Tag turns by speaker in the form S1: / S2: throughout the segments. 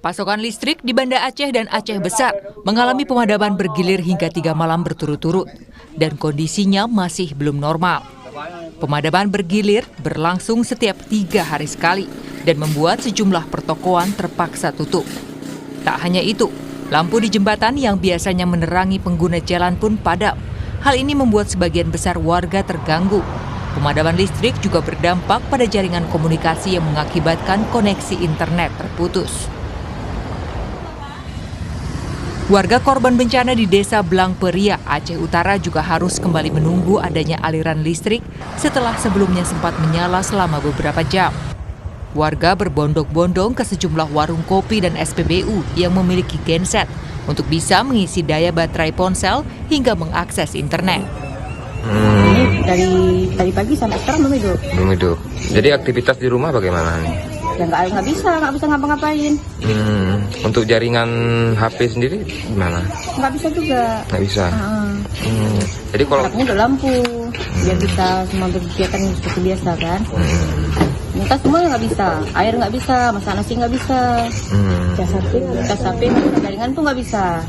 S1: Pasokan listrik di Banda Aceh dan Aceh Besar mengalami pemadaman bergilir hingga 3 malam berturut-turut dan kondisinya masih belum normal. Pemadaman bergilir berlangsung setiap 3 hari sekali dan membuat sejumlah pertokoan terpaksa tutup. Tak hanya itu, lampu di jembatan yang biasanya menerangi pengguna jalan pun padam. Hal ini membuat sebagian besar warga terganggu. Pemadaman listrik juga berdampak pada jaringan komunikasi yang mengakibatkan koneksi internet terputus. Warga korban bencana di Desa Blangperia, Aceh Utara juga harus kembali menunggu adanya aliran listrik setelah sebelumnya sempat menyala selama beberapa jam. Warga berbondong-bondong ke sejumlah warung kopi dan SPBU yang memiliki genset untuk bisa mengisi daya baterai ponsel hingga mengakses internet.
S2: Ini dari tadi pagi sampai sekarang belum hidup.
S3: Belum hidup. Jadi aktivitas di rumah bagaimana nih?
S2: Ya nggak bisa ngapa-ngapain.
S3: Untuk jaringan HP sendiri gimana?
S2: Nggak bisa juga.
S3: Nggak bisa. Jadi kalau
S2: harapnya ada lampu, biar bisa semua berkegiatan seperti biasa kan. Kita semua nggak bisa, air nggak bisa, masak nasi nggak bisa, cas HP, jaringan tuh nggak bisa.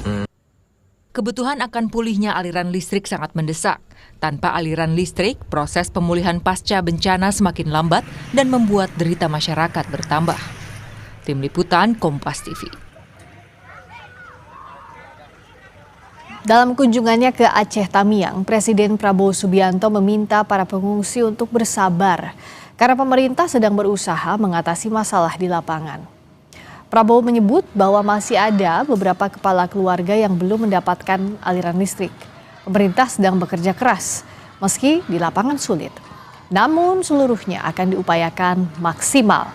S1: Kebutuhan akan pulihnya aliran listrik sangat mendesak. Tanpa aliran listrik, proses pemulihan pasca bencana semakin lambat dan membuat derita masyarakat bertambah. Tim Liputan Kompas TV.
S4: Dalam kunjungannya ke Aceh Tamiang, Presiden Prabowo Subianto meminta para pengungsi untuk bersabar karena pemerintah sedang berusaha mengatasi masalah di lapangan. Prabowo menyebut bahwa masih ada beberapa kepala keluarga yang belum mendapatkan aliran listrik. Pemerintah sedang bekerja keras, meski di lapangan sulit. Namun seluruhnya akan diupayakan maksimal.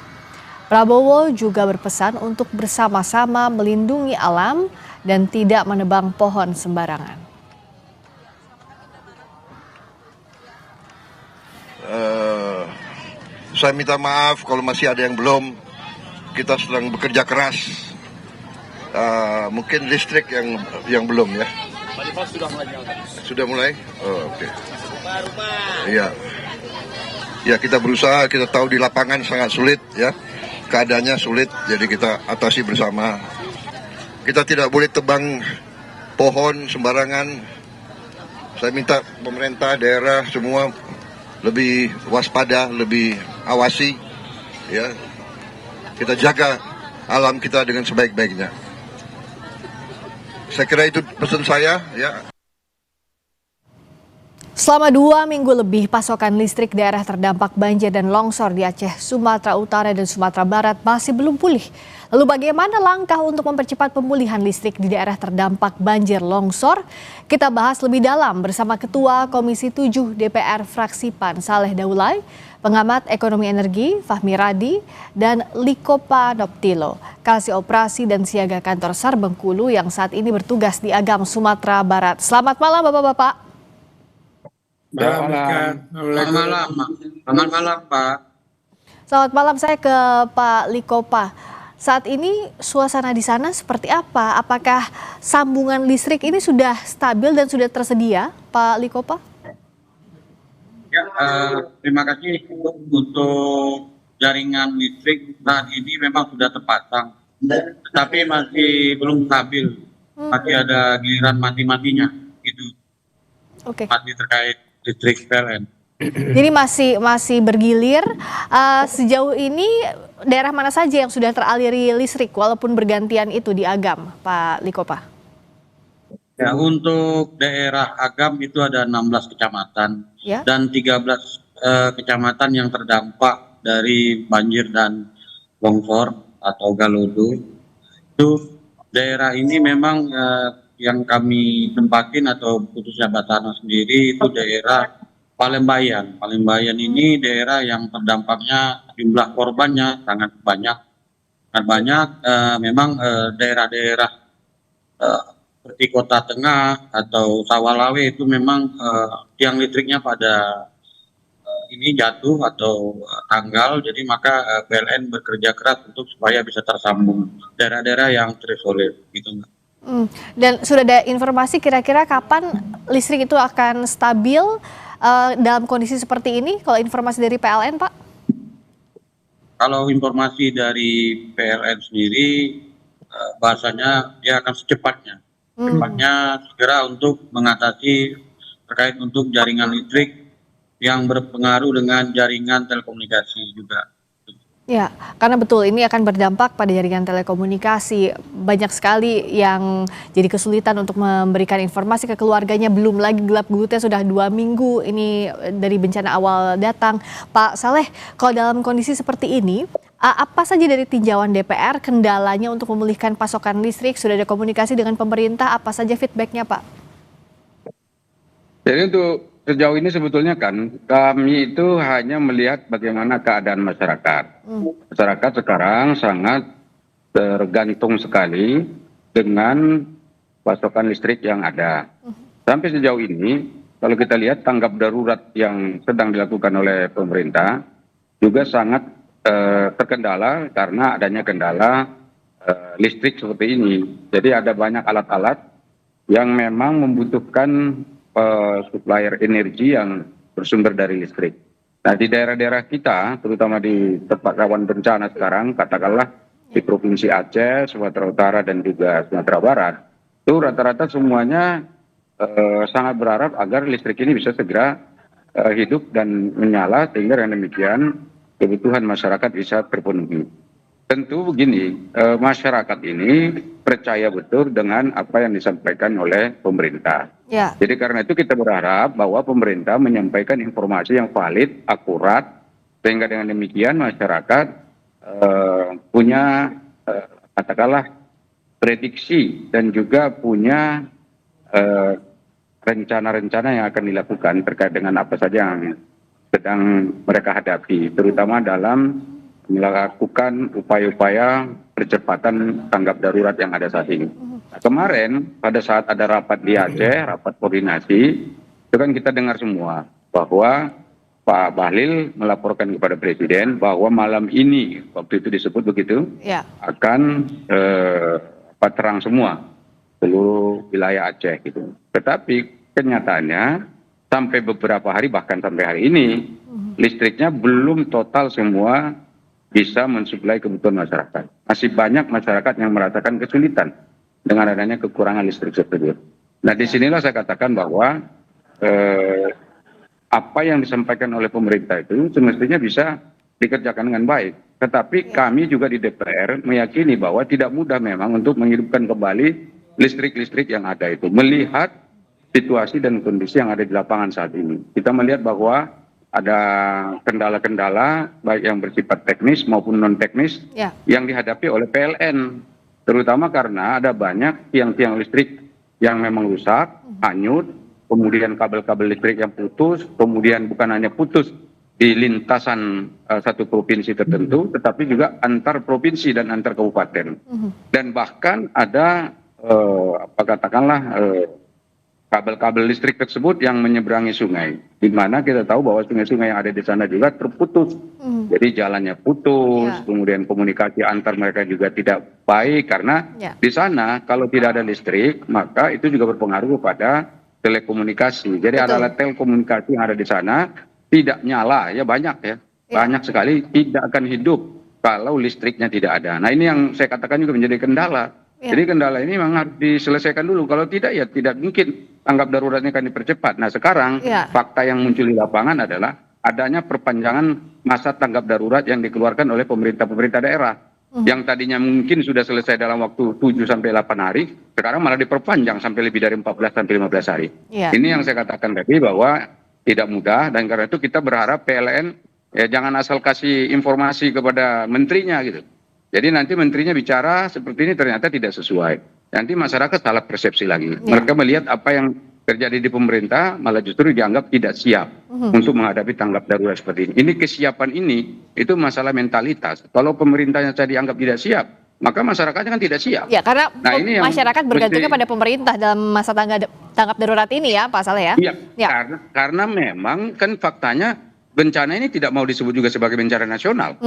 S4: Prabowo juga berpesan untuk bersama-sama melindungi alam dan tidak menebang pohon sembarangan.
S5: Saya minta maaf kalau masih ada yang belum. Kita sedang bekerja keras. Mungkin listrik yang belum ya. Sudah mulai? Oh, oke. Iya. Ya, kita berusaha, kita tahu di lapangan sangat sulit ya. Keadaannya sulit, jadi kita atasi bersama. Kita tidak boleh tebang pohon sembarangan. Saya minta pemerintah daerah semua lebih waspada, lebih awasi ya. Kita jaga alam kita dengan sebaik-baiknya. Saya kira itu pesan saya ya.
S4: Selama 2 minggu lebih, pasokan listrik daerah terdampak banjir dan longsor di Aceh, Sumatera Utara, dan Sumatera Barat masih belum pulih. Lalu bagaimana langkah untuk mempercepat pemulihan listrik di daerah terdampak banjir longsor? Kita bahas lebih dalam bersama Ketua Komisi 7 DPR Fraksi PAN Saleh Daulay, pengamat ekonomi energi Fahmi Radi, dan Likopa Noptilo, Kasih Operasi dan Siaga Kantor SAR Bengkulu yang saat ini bertugas di Agam, Sumatera Barat. Selamat malam Bapak-Bapak.
S6: Selamat malam, Pak.
S4: Selamat malam, saya ke Pak Likopa. Saat ini suasana di sana seperti apa? Apakah sambungan listrik ini sudah stabil dan sudah tersedia, Pak Likopa?
S6: Ya, terima kasih untuk jaringan listrik saat ini memang sudah terpasang, tetapi masih belum stabil, masih ada giliran mati-matinya, gitu.
S4: Oke.
S6: Masih terkait listrik PLN.
S4: Jadi masih bergilir. Sejauh ini daerah mana saja yang sudah teraliri listrik walaupun bergantian itu di Agam, Pak Likopa?
S6: Ya, untuk daerah Agam itu ada 16 kecamatan
S4: Ya.
S6: dan 13 kecamatan yang terdampak dari banjir dan longsor atau galodo. Itu daerah ini memang yang kami tempatin atau khususnya Batana sendiri itu daerah Palembayan. Palembayan ini daerah yang terdampaknya jumlah korbannya sangat banyak. Memang daerah-daerah seperti Kota Tengah atau Sawalawe itu memang tiang listriknya pada ini jatuh atau tanggal, jadi maka PLN bekerja keras untuk supaya bisa tersambung daerah-daerah yang terisolir, gitu.
S4: Dan sudah ada informasi kira-kira kapan listrik itu akan stabil dalam kondisi seperti ini? Kalau informasi dari PLN, Pak?
S6: Kalau informasi dari PLN sendiri bahasanya dia akan secepatnya segera untuk mengatasi terkait untuk jaringan listrik yang berpengaruh dengan jaringan telekomunikasi juga.
S4: Ya, karena betul ini akan berdampak pada jaringan telekomunikasi. Banyak sekali yang jadi kesulitan untuk memberikan informasi ke keluarganya, belum lagi gelap gulitnya sudah 2 minggu ini dari bencana awal datang. Pak Saleh, kalau dalam kondisi seperti ini, apa saja dari tinjauan DPR kendalanya untuk memulihkan pasokan listrik? Sudah ada komunikasi dengan pemerintah, apa saja feedbacknya Pak?
S7: Jadi untuk sejauh ini sebetulnya kan kami itu hanya melihat bagaimana keadaan masyarakat. Masyarakat sekarang sangat tergantung sekali dengan pasokan listrik yang ada. Sampai sejauh ini kalau kita lihat tanggap darurat yang sedang dilakukan oleh pemerintah juga sangat terkendala karena adanya kendala listrik seperti ini. Jadi ada banyak alat-alat yang memang membutuhkan supplier energi yang bersumber dari listrik. Nah di daerah-daerah kita, terutama di tempat rawan bencana sekarang, katakanlah di Provinsi Aceh, Sumatera Utara dan juga Sumatera Barat, itu rata-rata semuanya sangat berharap agar listrik ini bisa segera hidup dan menyala sehingga dengan demikian kebutuhan masyarakat bisa terpenuhi. Tentu begini, masyarakat ini percaya betul dengan apa yang disampaikan oleh pemerintah.
S4: Ya.
S7: Jadi karena itu kita berharap bahwa pemerintah menyampaikan informasi yang valid, akurat, sehingga dengan demikian masyarakat punya katakanlah prediksi dan juga punya rencana-rencana yang akan dilakukan terkait dengan apa saja yang sedang mereka hadapi, terutama dalam melakukan upaya-upaya percepatan tanggap darurat yang ada saat ini. Nah, kemarin pada saat ada rapat di Aceh, rapat koordinasi, itu kan kita dengar semua bahwa Pak Bahlil melaporkan kepada Presiden bahwa malam ini, waktu itu disebut begitu,
S4: Ya.
S7: akan terang semua seluruh wilayah Aceh gitu. Tetapi kenyataannya sampai beberapa hari bahkan sampai hari ini listriknya belum total semua bisa mensuplai kebutuhan masyarakat. Masih banyak masyarakat yang merasakan kesulitan dengan adanya kekurangan listrik tersebut. Nah, disinilah saya katakan bahwa apa yang disampaikan oleh pemerintah itu semestinya bisa dikerjakan dengan baik. Tetapi kami juga di DPR meyakini bahwa tidak mudah memang untuk menghidupkan kembali listrik-listrik yang ada itu. Melihat situasi dan kondisi yang ada di lapangan saat ini. Kita melihat bahwa ada kendala-kendala baik yang bersifat teknis maupun non teknis yang dihadapi oleh PLN, terutama karena ada banyak tiang-tiang listrik yang memang rusak, hanyut, kemudian kabel-kabel listrik yang putus, kemudian bukan hanya putus di lintasan satu provinsi tertentu, tetapi juga antar provinsi dan antar kabupaten, dan bahkan ada kabel-kabel listrik tersebut yang menyeberangi sungai, di mana kita tahu bahwa sungai-sungai yang ada di sana juga terputus. Jadi jalannya putus, kemudian komunikasi antar mereka juga tidak baik karena di sana kalau tidak ada listrik maka itu juga berpengaruh kepada telekomunikasi. Jadi alat telekomunikasi yang ada di sana tidak nyala, ya banyak ya, banyak sekali tidak akan hidup kalau listriknya tidak ada. Nah ini yang saya katakan juga menjadi kendala. Jadi kendala ini memang harus diselesaikan dulu. Kalau tidak ya tidak mungkin tanggap daruratnya akan dipercepat. Nah sekarang fakta yang muncul di lapangan adalah adanya perpanjangan masa tanggap darurat yang dikeluarkan oleh pemerintah daerah. Yang tadinya mungkin sudah selesai dalam waktu 7 sampai 8 hari, sekarang malah diperpanjang sampai lebih dari 14 sampai 15 hari. Ini yang saya katakan tadi bahwa tidak mudah, dan karena itu kita berharap PLN ya jangan asal kasih informasi kepada menterinya gitu. Jadi nanti menterinya bicara seperti ini ternyata tidak sesuai. Nanti masyarakat salah persepsi lagi. Mereka melihat apa yang terjadi di pemerintah malah justru dianggap tidak siap untuk menghadapi tanggap darurat seperti ini. Ini kesiapan ini itu masalah mentalitas. Kalau pemerintahnya saya dianggap tidak siap, maka masyarakatnya kan tidak siap.
S4: Ya, karena masyarakat bergantungnya pada pemerintah dalam masa tanggap darurat ini ya, Pak Saleh ya.
S7: Iya, karena memang kan faktanya bencana ini tidak mau disebut juga sebagai bencana nasional.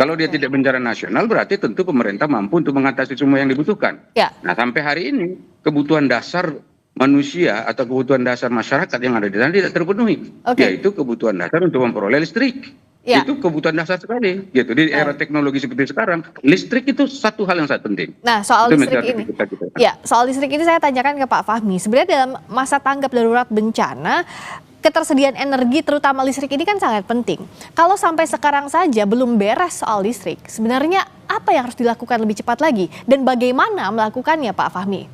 S7: Kalau dia tidak bencana nasional berarti tentu pemerintah mampu untuk mengatasi semua yang dibutuhkan. Nah sampai hari ini kebutuhan dasar manusia atau kebutuhan dasar masyarakat yang ada di sana tidak terpenuhi, yaitu kebutuhan dasar untuk memperoleh listrik.
S4: Ya.
S7: Itu kebutuhan dasar sekali gitu. Di era teknologi seperti sekarang, listrik itu satu hal yang sangat penting.
S4: Nah, soal
S7: Itu
S4: listrik
S7: menjadi
S4: ini.
S7: kita.
S4: Ya, soal listrik ini saya tanyakan ke Pak Fahmi. Sebenarnya dalam masa tanggap darurat bencana, ketersediaan energi terutama listrik ini kan sangat penting. Kalau sampai sekarang saja belum beres soal listrik, sebenarnya apa yang harus dilakukan lebih cepat lagi dan bagaimana melakukannya, Pak Fahmi?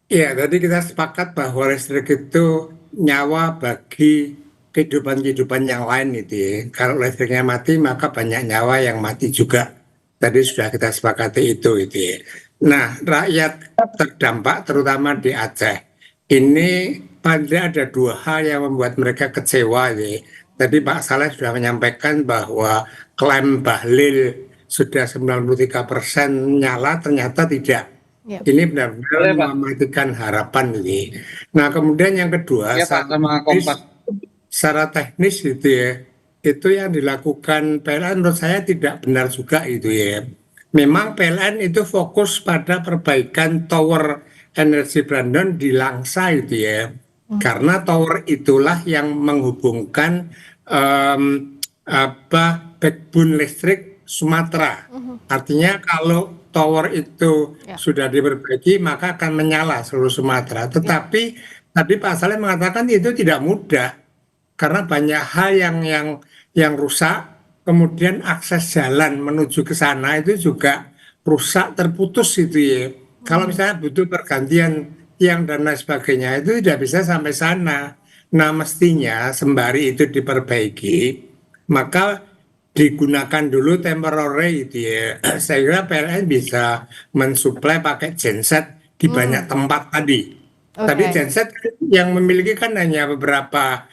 S8: Iya, tadi kita sepakat bahwa listrik itu nyawa bagi kehidupan-kehidupan yang lain itu ya. Kalau listriknya mati, maka banyak nyawa yang mati juga. Tadi sudah kita sepakati itu ya. Nah, rakyat terdampak terutama di Aceh. Ini paling ada dua hal yang membuat mereka kecewa ya. Tadi Pak Saleh sudah menyampaikan bahwa klaim Bahlil sudah 93% nyala, ternyata tidak.
S4: Yep.
S8: Ini benar-benar mematikan harapan ini. Nah, kemudian yang kedua,
S6: Ya Pak, sama Kompas.
S8: secara teknis itu ya, itu yang dilakukan PLN menurut saya tidak benar juga itu ya. Memang PLN itu fokus pada perbaikan tower energi Brandon di Langsa itu ya. Karena tower itulah yang menghubungkan backbone listrik Sumatera. Artinya kalau tower itu sudah diperbaiki maka akan menyala seluruh Sumatera. Tetapi tadi Pak Saleh mengatakan itu tidak mudah karena banyak hal yang rusak. Kemudian akses jalan menuju ke sana itu juga rusak, terputus itu ya. Kalau misalnya butuh pergantian tiang dan lain sebagainya itu tidak bisa sampai sana. Nah, mestinya sembari itu diperbaiki maka digunakan dulu temporary itu ya. Saya kira PLN bisa mensuplai pakai genset di banyak tempat tadi. Tapi genset yang memiliki kan hanya beberapa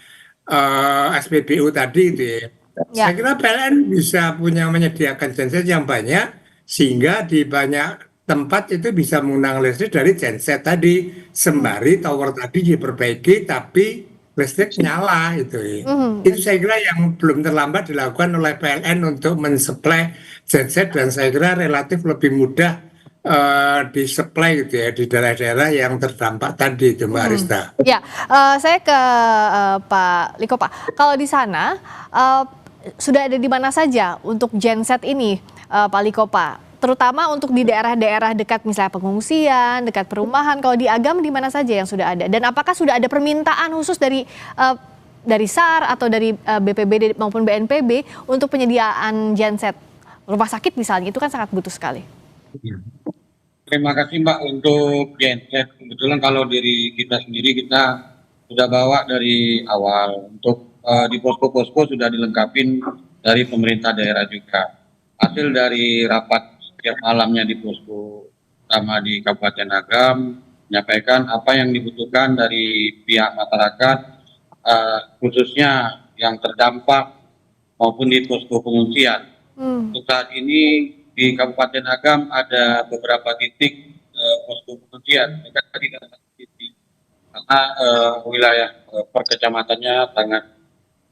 S8: SPBU tadi itu ya. Saya kira PLN bisa menyediakan genset yang banyak sehingga di banyak tempat itu bisa menggunakan listrik dari genset tadi sembari tower tadi diperbaiki tapi listrik nyala itu. Itu saya kira yang belum terlambat dilakukan oleh PLN untuk mensuplai genset dan saya kira relatif lebih mudah disuplai gitu ya di daerah-daerah yang terdampak tadi itu Mbak Arista.
S4: Ya, saya ke Pak Liko Pak. Kalau di sana sudah ada di mana saja untuk genset ini, Pak Liko Pak? Terutama untuk di daerah-daerah dekat misalnya pengungsian, dekat perumahan. Kalau di Agam di mana saja yang sudah ada? Dan apakah sudah ada permintaan khusus dari SAR atau dari BPBD maupun BNPB untuk penyediaan genset rumah sakit misalnya? Itu kan sangat butuh sekali.
S6: Terima kasih Mbak untuk genset. Kebetulan kalau diri kita sendiri kita sudah bawa dari awal untuk di posko-posko sudah dilengkapin dari pemerintah daerah juga. Hasil dari rapat setiap malamnya di posko sama di Kabupaten Agam menyampaikan apa yang dibutuhkan dari pihak masyarakat khususnya yang terdampak maupun di posko pengungsian. Untuk saat ini di Kabupaten Agam ada beberapa titik posko pengungsian, tidak satu titik karena wilayah per kecamatannya sangat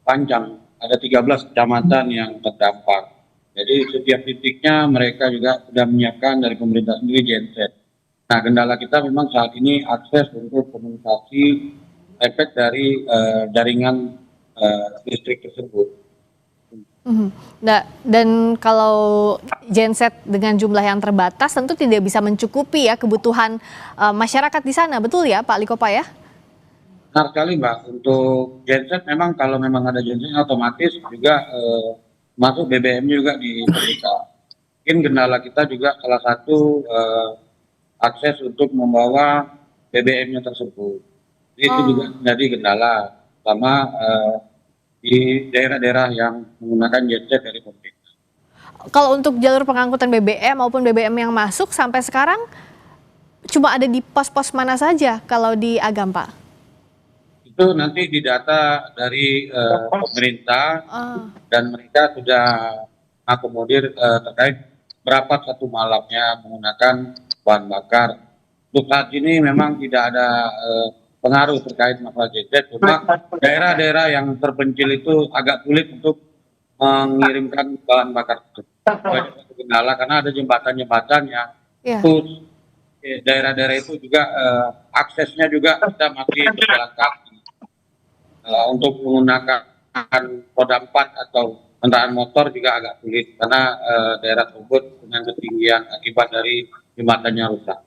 S6: panjang, ada 13 kecamatan yang terdampak. Jadi setiap titiknya mereka juga sudah menyiapkan dari pemerintah sendiri genset. Nah, kendala kita memang saat ini akses untuk komunikasi efek dari jaringan listrik tersebut.
S4: Nah, dan kalau genset dengan jumlah yang terbatas tentu tidak bisa mencukupi ya kebutuhan masyarakat di sana, betul ya Pak Liko Pak ya?
S6: Benar sekali Mbak, untuk genset memang kalau memang ada genset otomatis juga masuk BBM juga diberikan. Mungkin kendala kita juga salah satu akses untuk membawa BBM-nya tersebut. Jadi itu juga menjadi kendala sama di daerah-daerah yang menggunakan genset dari pemerintah.
S4: Kalau untuk jalur pengangkutan BBM maupun BBM yang masuk sampai sekarang cuma ada di pos-pos mana saja kalau di Agam Pak?
S6: Itu nanti didata dari pemerintah dan mereka sudah akomodir terkait berapa satu malamnya menggunakan bahan bakar. Untuk saat ini memang tidak ada pengaruh terkait masalah genset, cuma daerah-daerah yang terpencil itu agak sulit untuk mengirimkan bahan bakar itu. Banyak kendala karena ada jembatan-jembatan yang putus. Daerah-daerah itu juga aksesnya juga kita masih berjalan kaki untuk menggunakan roda 4 atau kendaraan motor juga agak sulit karena daerah tersebut dengan ketinggian akibat dari jembatannya rusak.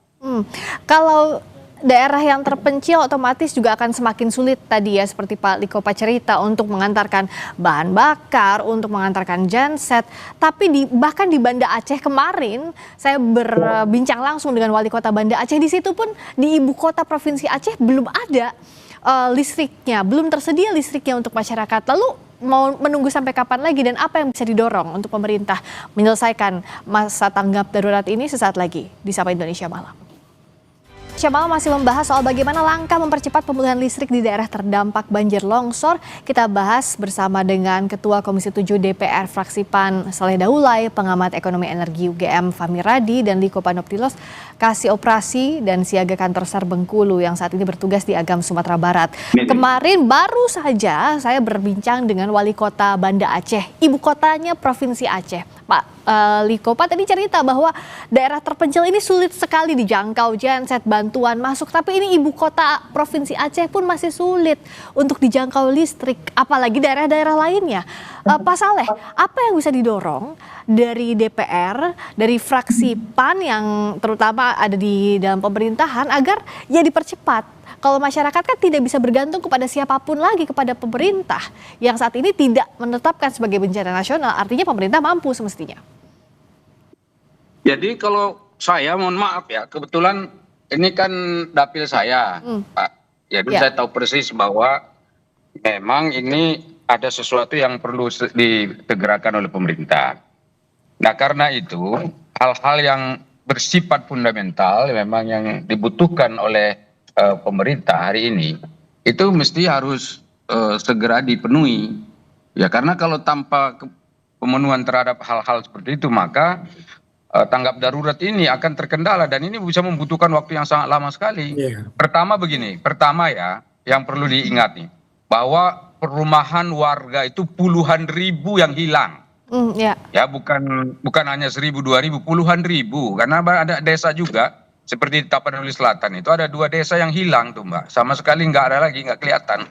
S4: Kalau daerah yang terpencil otomatis juga akan semakin sulit tadi ya, seperti Pak Likopa cerita, untuk mengantarkan bahan bakar, untuk mengantarkan genset. Tapi bahkan di Banda Aceh kemarin saya berbincang langsung dengan Wali Kota Banda Aceh, di situ pun di ibu kota Provinsi Aceh belum ada listriknya, belum tersedia listriknya untuk masyarakat. Lalu mau menunggu sampai kapan lagi, dan apa yang bisa didorong untuk pemerintah menyelesaikan masa tanggap darurat ini? Sesaat lagi di Sapa Indonesia Malam. Malam masih membahas soal bagaimana langkah mempercepat pemulihan listrik di daerah terdampak banjir longsor. Kita bahas bersama dengan Ketua Komisi 7 DPR fraksi PAN Saleh Daulay, pengamat ekonomi energi UGM Fahmi Radi, dan Liko Panoptilos, Kasih Operasi dan Siaga Kantor SAR Bengkulu yang saat ini bertugas di Agam, Sumatera Barat. Kemarin baru saja saya berbincang dengan Wali Kota Banda Aceh, ibu kotanya Provinsi Aceh, Pak Liko. Pak tadi cerita bahwa daerah terpencil ini sulit sekali dijangkau, genset, bantuan masuk. Tapi ini ibu kota Provinsi Aceh pun masih sulit untuk dijangkau listrik, apalagi daerah-daerah lainnya. Pak Saleh, apa yang bisa didorong dari DPR, dari fraksi PAN yang terutama ada di dalam pemerintahan agar ya dipercepat? Kalau masyarakat kan tidak bisa bergantung kepada siapapun lagi, kepada pemerintah yang saat ini tidak menetapkan sebagai bencana nasional. Artinya pemerintah mampu semestinya.
S7: Jadi kalau saya mohon maaf ya, kebetulan ini kan dapil saya, Pak. Jadi saya tahu persis bahwa memang ini ada sesuatu yang perlu ditegerakan oleh pemerintah. Nah karena itu hal-hal yang bersifat fundamental memang yang dibutuhkan oleh pemerintah hari ini itu mesti harus segera dipenuhi. Ya karena kalau tanpa pemenuhan terhadap hal-hal seperti itu maka tanggap darurat ini akan terkendala dan ini bisa membutuhkan waktu yang sangat lama sekali. Pertama ya yang perlu diingat nih bahwa perumahan warga itu puluhan ribu yang hilang. Ya bukan hanya 1.000 2.000, puluhan ribu, karena ada desa juga seperti di Tapanuli Selatan itu ada 2 desa yang hilang tuh Mbak, sama sekali nggak ada lagi, nggak kelihatan.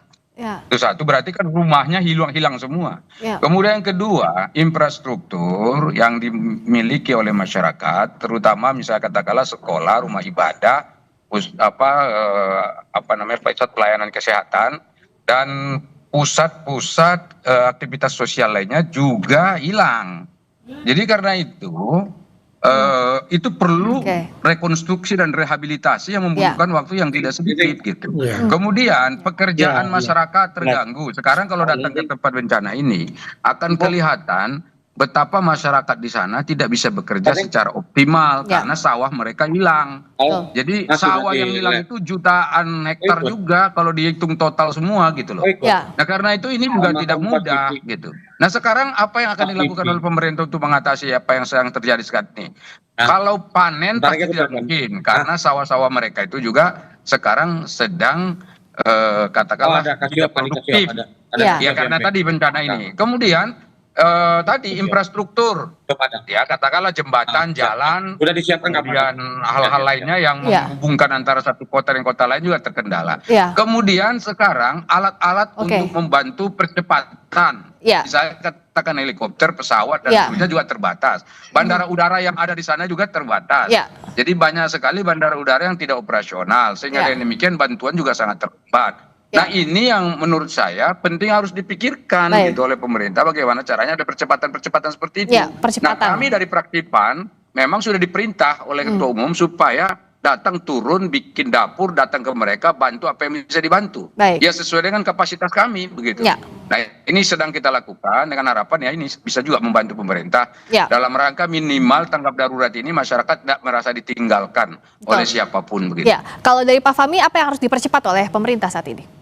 S7: Itu satu, berarti kan rumahnya hilang semua. Kemudian yang kedua, infrastruktur yang dimiliki oleh masyarakat, terutama misalnya katakanlah sekolah, rumah ibadah, pusat pelayanan kesehatan dan pusat-pusat aktivitas sosial lainnya juga hilang. Jadi karena itu perlu rekonstruksi dan rehabilitasi yang membutuhkan waktu yang tidak sedikit gitu. Kemudian pekerjaan masyarakat terganggu. Sekarang kalau datang ke tempat bencana ini akan kelihatan betapa masyarakat di sana tidak bisa bekerja secara optimal karena sawah mereka hilang. Jadi sawah yang hilang itu jutaan hektar juga kalau dihitung total semua gitu loh. Nah karena itu ini juga tidak mudah gitu. Nah sekarang apa yang akan dilakukan oleh pemerintah untuk mengatasi apa yang sedang terjadi saat ini? Kalau panen pasti tidak mungkin karena sawah-sawah mereka itu juga sekarang sedang katakanlah tidak produktif. Ya karena tadi bencana ini. Kemudian tadi infrastruktur, ya katakanlah jembatan, jalan,
S6: sudah disiapkan
S7: kemudian hal-hal lainnya yang menghubungkan antara satu kota dan kota lain juga terkendala. Kemudian sekarang alat-alat untuk membantu percepatan, misalnya katakan helikopter, pesawat dan seterusnya juga terbatas. Bandara udara yang ada di sana juga terbatas. Jadi banyak sekali bandara udara yang tidak operasional, sehingga dengan demikian bantuan juga sangat terlambat. Nah ini yang menurut saya penting harus dipikirkan gitu oleh pemerintah, bagaimana caranya ada percepatan-percepatan seperti itu. Nah kami dari fraksi PAN memang sudah diperintah oleh Ketua Umum supaya datang turun, bikin dapur, datang ke mereka, bantu apa yang bisa dibantu. Ya sesuai dengan kapasitas kami begitu. Nah ini sedang kita lakukan dengan harapan ya ini bisa juga membantu pemerintah dalam rangka minimal tanggap darurat ini masyarakat tidak merasa ditinggalkan oleh siapapun begitu.
S4: Kalau dari Pak Fahmi, apa yang harus dipercepat oleh pemerintah saat ini?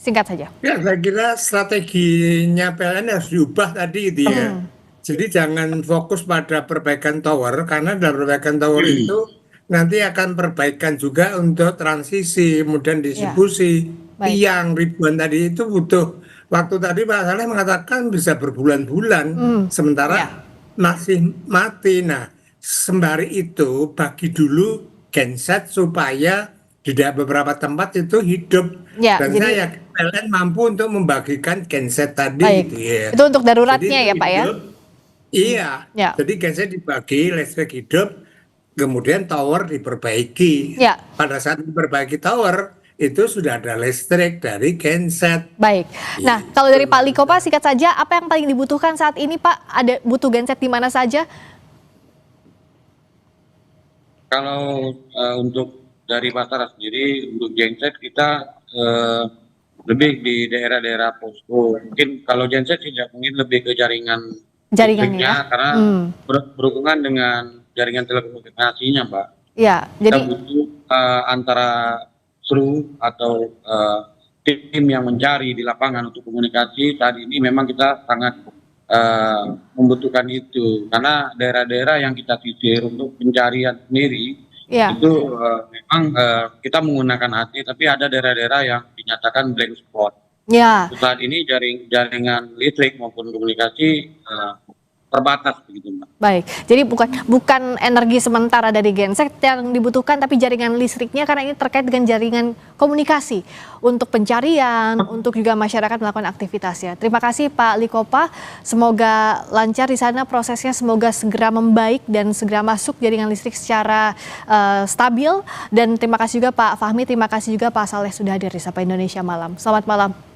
S4: Singkat saja.
S8: Ya, saya kira strateginya PLN harus diubah tadi gitu ya. Jadi jangan fokus pada perbaikan tower, karena dalam perbaikan tower itu nanti akan perbaikan juga untuk transisi, kemudian distribusi, tiang ribuan tadi itu butuh waktu. Tadi Pak Saleh mengatakan bisa berbulan-bulan, sementara masih mati. Nah, sembari itu bagi dulu genset supaya beberapa tempat itu hidup.
S4: Ya,
S8: Dan
S4: jadi-
S8: saya yakin PLN mampu untuk membagikan genset tadi.
S4: Baik.
S8: Gitu ya.
S4: Itu untuk daruratnya
S8: Jadi
S4: ya, Pak, ya?
S8: hidup, Iya.
S4: Ya.
S8: Jadi genset dibagi, listrik hidup, kemudian tower diperbaiki.
S4: Ya.
S8: Pada saat diperbaiki tower, itu sudah ada listrik dari genset.
S4: Baik. Nah, kalau dari Pak Liko, Pak, singkat saja, apa yang paling dibutuhkan saat ini, Pak? Ada butuh genset di mana saja?
S6: Kalau untuk dari Basara sendiri, untuk genset kita lebih di daerah-daerah posko. Mungkin kalau genset tidak, mungkin lebih ke jaringan
S4: Jaringannya
S6: listriknya,
S4: ya?
S6: karena berhubungan dengan jaringan telekomunikasinya, Mbak.
S4: Ya,
S6: Kita
S4: jadi
S6: butuh antara kru atau tim yang mencari di lapangan untuk komunikasi. Saat ini memang kita sangat membutuhkan itu, karena daerah-daerah yang kita sisir untuk pencarian sendiri
S4: ya.
S6: itu memang kita menggunakan AT, tapi ada daerah-daerah yang dinyatakan blank spot.
S4: Ya.
S6: Saat ini jaringan listrik maupun komunikasi terbatas begitu, Mbak.
S4: Baik, jadi bukan energi sementara dari genset yang dibutuhkan, tapi jaringan listriknya, karena ini terkait dengan jaringan komunikasi untuk pencarian, untuk juga masyarakat melakukan aktivitasnya. Terima kasih Pak Likopa, semoga lancar di sana prosesnya, semoga segera membaik dan segera masuk jaringan listrik secara stabil. Dan terima kasih juga Pak Fahmi, terima kasih juga Pak Saleh sudah hadir di Sapa Indonesia Malam. Selamat malam.